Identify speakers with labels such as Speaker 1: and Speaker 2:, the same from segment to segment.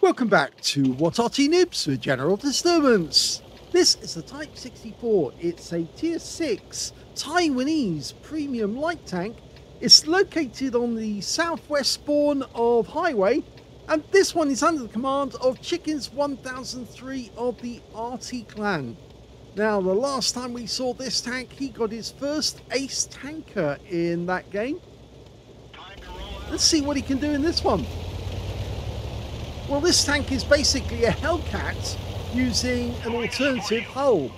Speaker 1: Welcome back to What Are T-Nibs with General Disturbance. This is the Type 64. It's a Tier 6 Taiwanese premium light tank. It's located on the southwest spawn of Highway, and this one is under the command of Chickens 1003 of the RT clan. Now, the last time we saw this tank, he got his first ace tanker in that game. Let's see what he can do in this one. Well, this tank is basically a Hellcat using an alternative hull.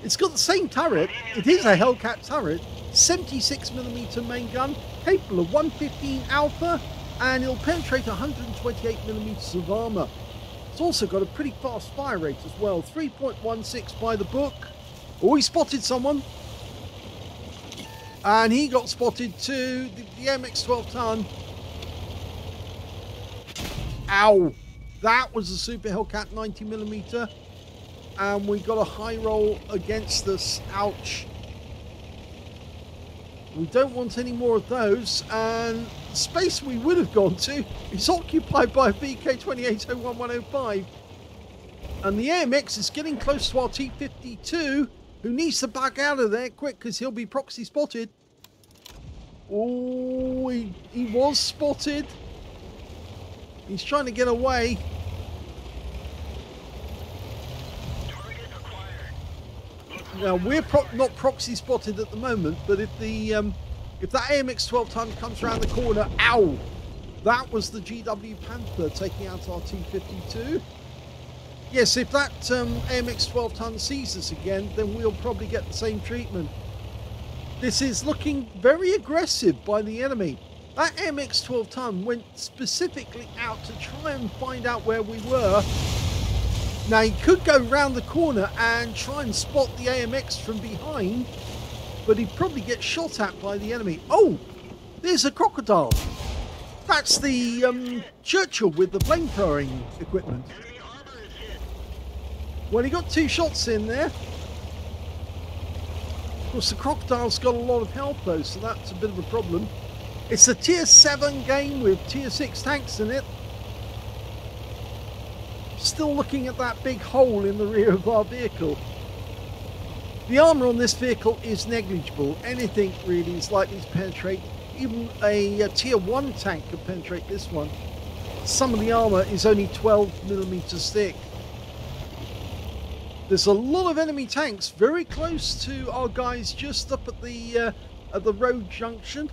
Speaker 1: It's got the same turret. It is a Hellcat turret, 76mm main gun, capable of 115 alpha, and it'll penetrate 128mm of armor. It's also got a pretty fast fire rate as well, 3.16 by the book. Oh, he spotted someone. And he got spotted too, the AMX 12 ton. Ow! That was a Super Hellcat 90mm, and we got a high roll against us. Ouch. We don't want any more of those, and the space we would have gone to is occupied by a VK2801-105, and the AMX is getting close to our T-52, who needs to back out of there quick because he'll be proxy spotted. Oh, he was spotted. He's trying to get away. Now, we're not proxy spotted at the moment, but if that AMX 12 ton comes around the corner, ow! That was the GW Panther taking out our T-52. Yes, if that AMX 12 ton sees us again, then we'll probably get the same treatment. This is looking very aggressive by the enemy. That AMX 12 ton went specifically out to try and find out where we were. Now, he could go round the corner and try and spot the AMX from behind, but he'd probably get shot at by the enemy. Oh, there's a crocodile. That's the Churchill with the flamethrowing equipment. Well, he got 2 shots in there. Of course, the crocodile's got a lot of health though, so that's a bit of a problem. It's a Tier 7 game with Tier 6 tanks in it. Still looking at that big hole in the rear of our vehicle. The armour on this vehicle is negligible. Anything really is likely to penetrate. Even a Tier 1 tank could penetrate this one. Some of the armour is only 12mm thick. There's a lot of enemy tanks very close to our guys just up at the road junction.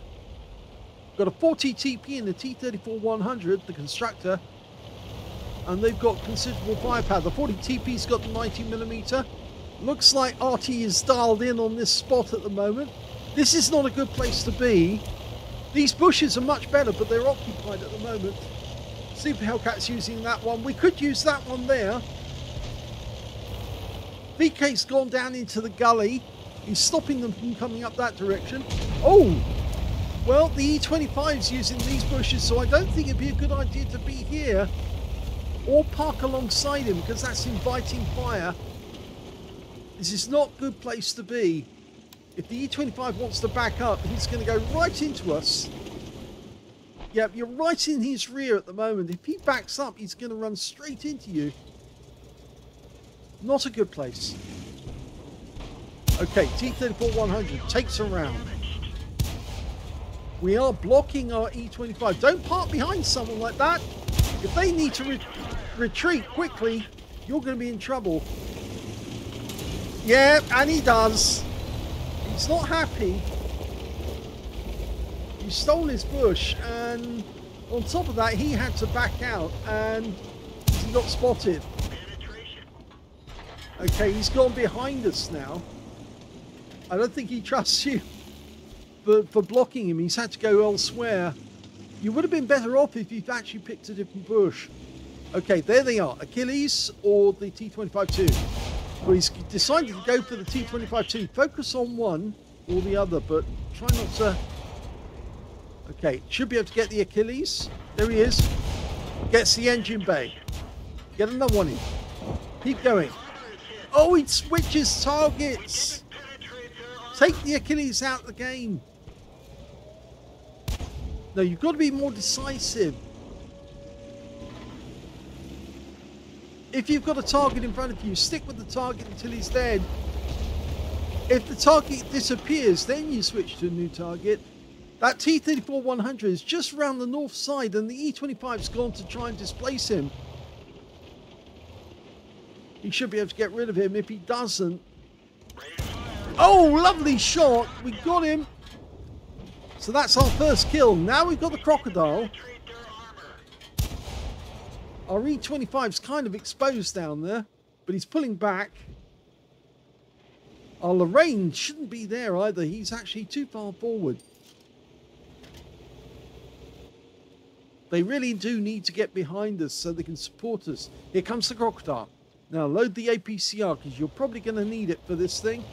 Speaker 1: Got a 40 TP in the T-34-100, the constructor, and they've got considerable firepower. The 40 TP's got the 90mm. Looks like RT is dialed in on this spot at the moment. This is not a good place to be. These bushes are much better, but they're occupied at the moment. Super Hellcat's using that one. We could use that one there. VK's gone down into the gully. He's stopping them from coming up that direction. Oh! Well, the E-25's using these bushes, so I don't think it'd be a good idea to be here or park alongside him, because that's inviting fire. This is not a good place to be. If the E-25 wants to back up, he's going to go right into us. Yep, you're right in his rear at the moment. If he backs up, he's going to run straight into you. Not a good place. Okay, T-34-100 takes a round. We are blocking our E-25. Don't park behind someone like that. If they need to retreat quickly, you're going to be in trouble. Yeah, and he does. He's not happy. He stole his bush, and on top of that, he had to back out, and he got spotted. Okay, he's gone behind us now. I don't think he trusts you. But for blocking him, he's had to go elsewhere. You would have been better off if you'd actually picked a different bush. Okay, there they are. Achilles or the T-25-2. Well, he's decided to go for the T-25-2. Focus on one or the other, but try not to... Okay, should be able to get the Achilles. There he is. Gets the engine bay. Get another one in. Keep going. Oh, he switches targets. Take the Achilles out of the game. No, you've got to be more decisive. If you've got a target in front of you, stick with the target until he's dead. If the target disappears, then you switch to a new target. That T-34-100 is just around the north side, and the E-25's gone to try and displace him. He should be able to get rid of him. If he doesn't... Oh, lovely shot. We got him. So that's our first kill. Now we've got the Crocodile. Our E-25's kind of exposed down there, but he's pulling back. Our Lorraine shouldn't be there either. He's actually too far forward. They really do need to get behind us so they can support us. Here comes the Crocodile. Now load the APCR because you're probably going to need it for this thing.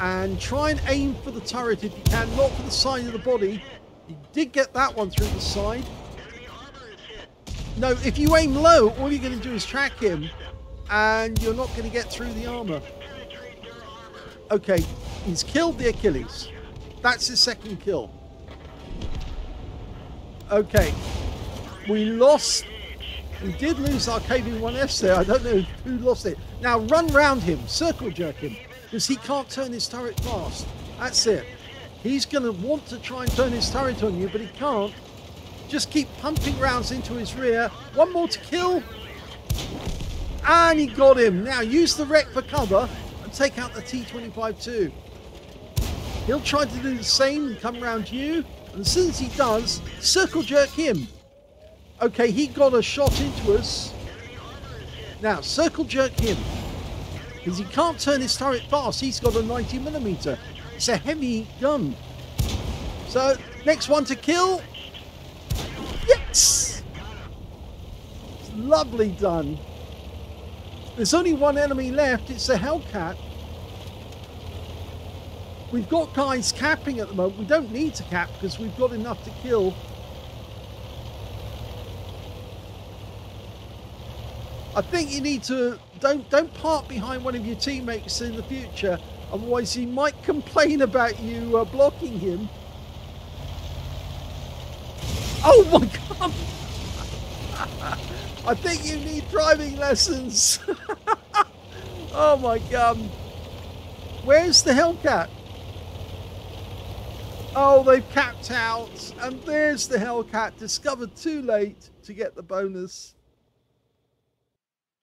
Speaker 1: And try and aim for the turret if you can, not for the side of the body. You did get that one through the side. No, if you aim low, all you're going to do is track him. And you're not going to get through the armor. Okay, he's killed the Achilles. That's his second kill. Okay, we did lose our KV-1S there. I don't know who lost it. Now run round him, circle jerk him, because he can't turn his turret fast. That's it. He's going to want to try and turn his turret on you, but he can't. Just keep pumping rounds into his rear. One more to kill. And he got him. Now use the wreck for cover and take out the T-25 too. He'll try to do the same and come around you. And as soon as he does, circle jerk him. Okay, he got a shot into us. Now, circle jerk him. Because he can't turn his turret fast. He's got a 90mm. It's a heavy gun. So, next one to kill. Yes! It's lovely done. There's only one enemy left. It's a Hellcat. We've got guys capping at the moment. We don't need to cap because we've got enough to kill. I think you need to don't park behind one of your teammates in the future, otherwise he might complain about you blocking him. Oh my god! I think you need driving lessons. Oh my god! Where's the Hellcat? Oh, they've capped out, and there's the Hellcat, discovered too late to get the bonus.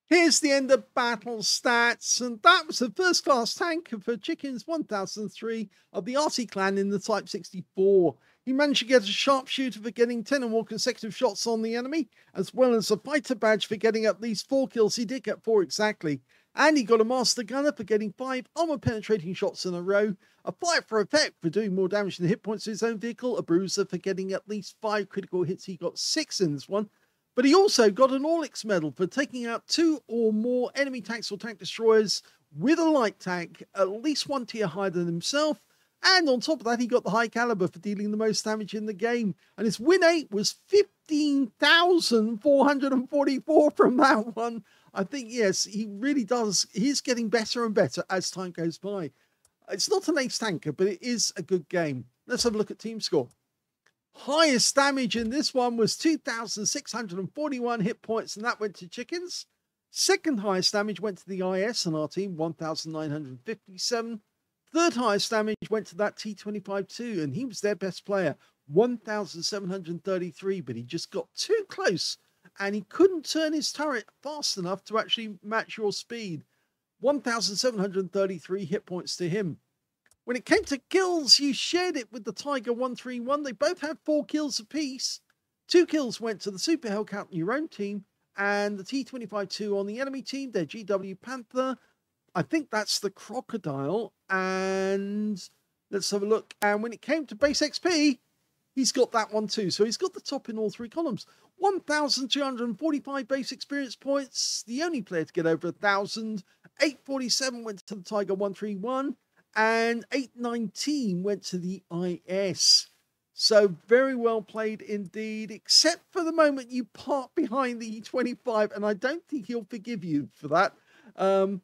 Speaker 1: Here's the end of battle stats, and that was the first class tanker for Chickens 1003 of the RC clan in the Type 64. He managed to get a sharpshooter for getting 10 or more consecutive shots on the enemy, as well as a fighter badge for getting at least 4 kills. He did get 4 exactly. And he got a master gunner for getting 5 armor penetrating shots in a row, a fire for effect for doing more damage than hit points to his own vehicle, a bruiser for getting at least 5 critical hits. He got 6 in this one. But he also got an Orlix medal for taking out 2 or more enemy tanks or tank destroyers with a light tank, at least 1 tier higher than himself. And on top of that, he got the high caliber for dealing the most damage in the game. And his win rate was 15,444 from that one. I think, yes, he really does. He's getting better and better as time goes by. It's not an ace tanker, but it is a good game. Let's have a look at team score. Highest damage in this one was 2,641 hit points, and that went to Chickens. Second highest damage went to the IS and our team, 1,957. Third highest damage went to that T-25-2, and he was their best player, 1,733, but he just got too close, and he couldn't turn his turret fast enough to actually match your speed. 1,733 hit points to him. When it came to kills, you shared it with the Tiger 131. They both had 4 kills apiece. 2 kills went to the Super Hellcat on your own team, and the T-25-2 on the enemy team, their GW Panther. I think that's the Crocodile. And let's have a look. And when it came to base XP, he's got that one too. So he's got the top in all 3 columns. 1,245 base experience points. The only player to get over 1,000. 847 went to the Tiger 131. And 819 went to the IS. So very well played indeed, except for the moment you park behind the E25, and I don't think he'll forgive you for that.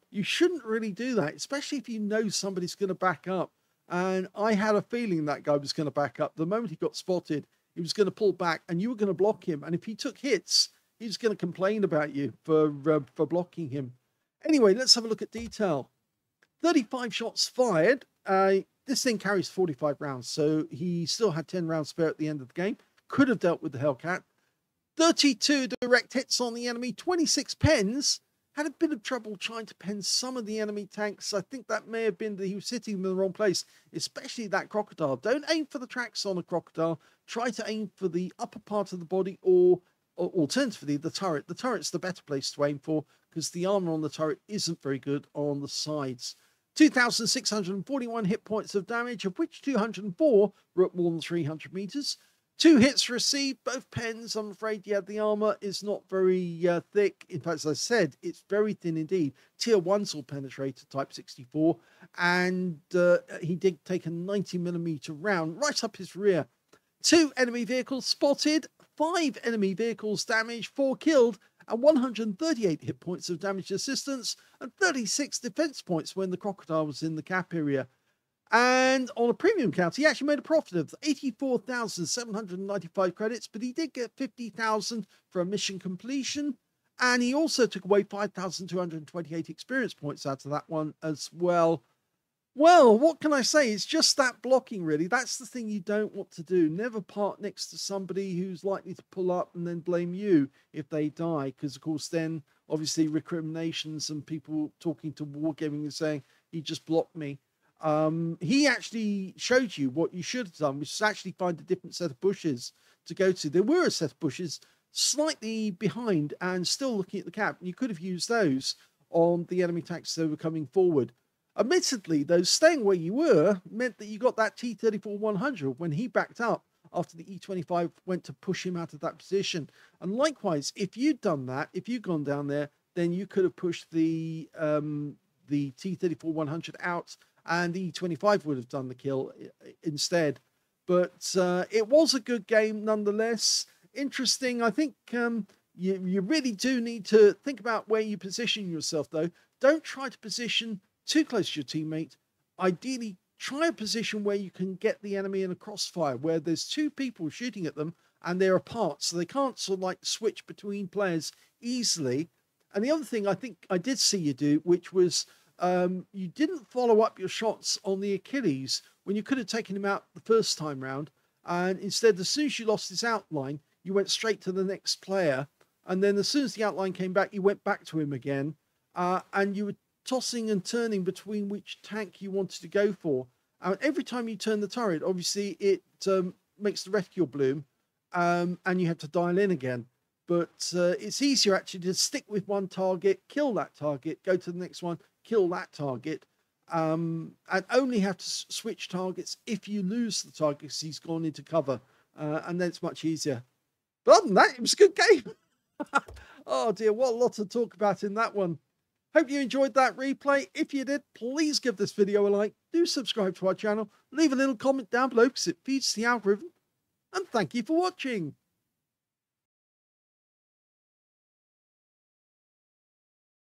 Speaker 1: You shouldn't really do that, especially if you know somebody's going to back up. And I had a feeling that guy was going to back up. The moment he got spotted, he was going to pull back, and you were going to block him. And if he took hits, he's going to complain about you for blocking him. Anyway, let's have a look at detail. 35 shots fired. This thing carries 45 rounds, so he still had 10 rounds spare at the end of the game. Could have dealt with the Hellcat. 32 direct hits on the enemy, 26 pens. Had a bit of trouble trying to pen some of the enemy tanks. I think that may have been that he was sitting in the wrong place, especially that crocodile. Don't aim for the tracks on a crocodile. Try to aim for the upper part of the body, or alternatively the turret. The turret's the better place to aim for because the armor on the turret isn't very good on the sides. 2,641 hit points of damage, of which 204 were at more than 300 meters. 2 hits received, both pens. I'm afraid, yeah, the armor is not very thick. In fact, as I said, it's very thin indeed. Tier 1 sword penetrator, type 64, and he did take a 90mm round right up his rear. 2 enemy vehicles spotted, 5 enemy vehicles damaged, 4 killed, and 138 hit points of damage assistance, and 36 defense points when the crocodile was in the cap area. And on a premium count, he actually made a profit of 84,795 credits, but he did get 50,000 for a mission completion. And he also took away 5,228 experience points out of that one as well. Well, what can I say? It's just that blocking, really. That's the thing you don't want to do. Never park next to somebody who's likely to pull up and then blame you if they die. Because, of course, then obviously recriminations and people talking to Wargaming and saying, he just blocked me. He actually showed you what you should have done, which is actually find a different set of bushes to go to. There were a set of bushes slightly behind and still looking at the cap, and you could have used those on the enemy tanks that were coming forward. Admittedly, though, staying where you were meant that you got that T-34-100 when he backed up after the E-25 went to push him out of that position. And likewise, if you'd done that, if you'd gone down there, then you could have pushed the T-34-100 out, and the E-25 would have done the kill instead. But it was a good game nonetheless. Interesting. I think you really do need to think about where you position yourself, though. Don't try to position too close to your teammate. Ideally, try a position where you can get the enemy in a crossfire, where there's 2 people shooting at them and they're apart, so they can't sort of like switch between players easily. And the other thing I think I did see you do, which was you didn't follow up your shots on the Achilles when you could have taken him out the first time round, and instead, as soon as you lost his outline, you went straight to the next player, and then as soon as the outline came back, you went back to him again, and you were tossing and turning between which tank you wanted to go for. And every time you turn the turret, obviously it makes the reticule bloom, and you have to dial in again. But it's easier actually to stick with one target, kill that target, go to the next one, kill that target, and only have to switch targets if you lose the target because he's gone into cover, and then it's much easier. But other than that, it was a good game. Oh dear, what a lot to talk about in that one. Hope you enjoyed that replay. If you did, please give this video a like. Do subscribe to our channel. Leave a little comment down below because it feeds the algorithm. And thank you for watching.